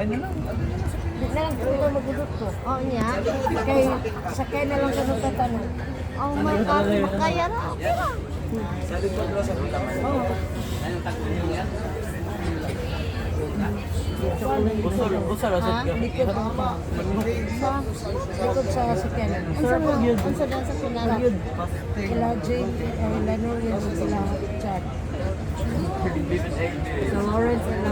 Sakay na lang. Di na lang ito magudot ko. Oo niya. Kay sakay na lang kanong tatanan. Oh my God, makaya na. Okay lang. Sa likod ko sa bulaman. Oo. Anong tagpo niyo yan? Busar sa Likod sa sakyanan. Unsa daw sa kinala? Kila Jane, Lanor yun sila chat. Sa Lawrence na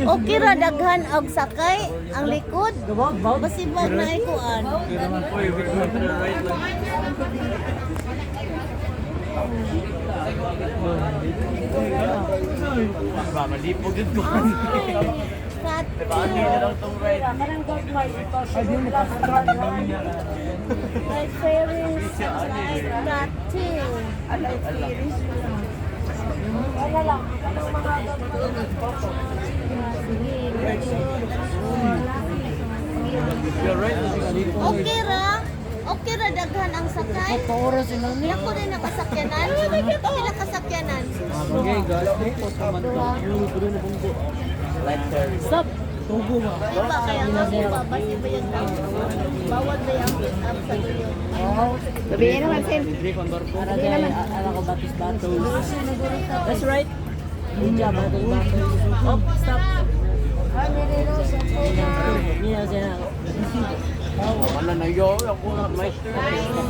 Okay ra daghan og sakay ang likod. Basibag na ikuan. Malipog yun ko. Kat. Paano nyo lang itong ride? My parents like that too. Wala lang, kanang mga You're right. Okay ra. Okay ra daghan ang sakay. oras sila ni. Ako din nakasakyanan. Pila kasakyanan? Okay, guys. Light service. Stop. Tugo mo. Ay ba kaya nga mo ba basi ba yan bawal ba yung pick up sa iyo? Sabihin naman sin. Hindi naman. Alam ko batis-batos. That's right. Ninja, batis-batos. Oh, stop. Ay, nililo sa tuna. Niya siya. Wala na yun. Ako na may ayun,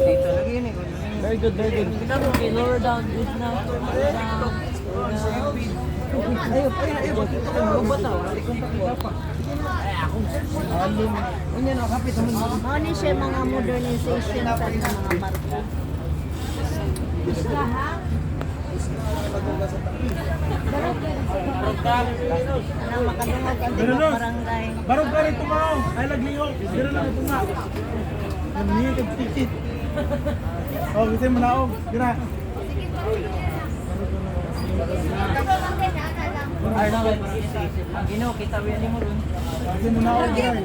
dito lagi ni. Very good, very good. Okay, lower down. Good na. Ayun, ayun. Bataw. Mao ni siya mga modernization sa mga barko. Anong makadungog ang tibuok barangay. Barog ka rito mo. Ay laglingok. Dira lang ito nga. Namihi kag tikit. Oh, kasi manaog. Dira. Arnold, Gino, kita ba yan mo ron? Kasi manaog dira.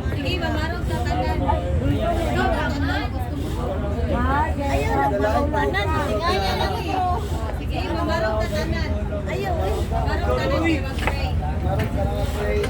Sige, mamarog sa tanan. Ayaw na pagkawanan. Tingaya lang ito. Sige, mamarog sa tanan. Ayaw, mamarog sa tanan. Mag-pray.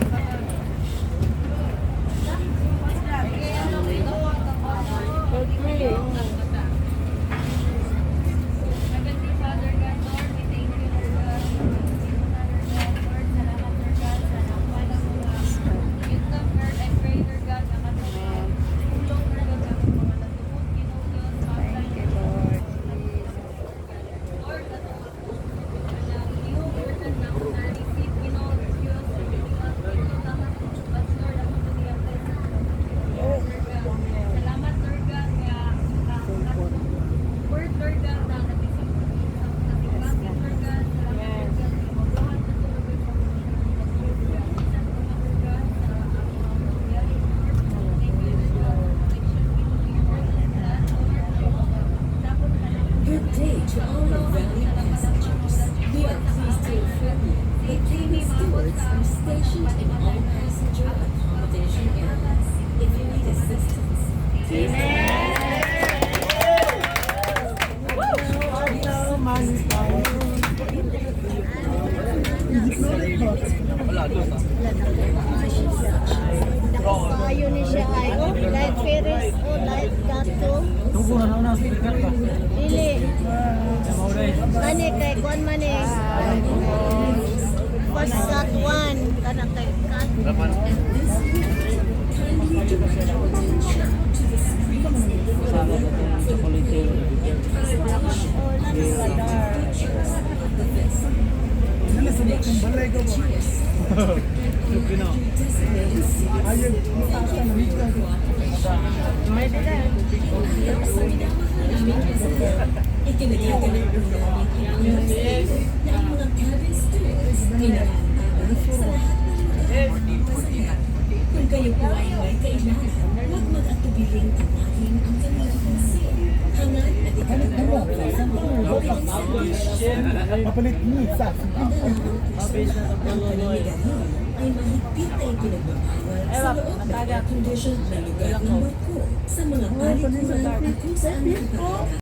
Good day to all our valued passengers. We are pleased to inform you that cleaning stewards are stationed in all passenger accommodation areas. If you need assistance, please Ayaw ni siya ay light Ferris o light gato. Tugo na na speaker ka. Dili. Kani kay kuan man eh. First cut one. Kana kay cut. Sama ko sa kulitin. Oh, lalo radar. Nala sa bakong balay ka ba? Ayun, mataas ang rito. Kung kayo po ay may kailangan, huwag mag-atubiling tawagin ang kanilang konsil. Hangad at ikalagawa sa mga Papalit ni sa. ang kalamigan nun ay ay mahigpit na ipinagbabawal sa loob ng air condition na lugar ng barko sa mga palikuran kung saan nakapalagay.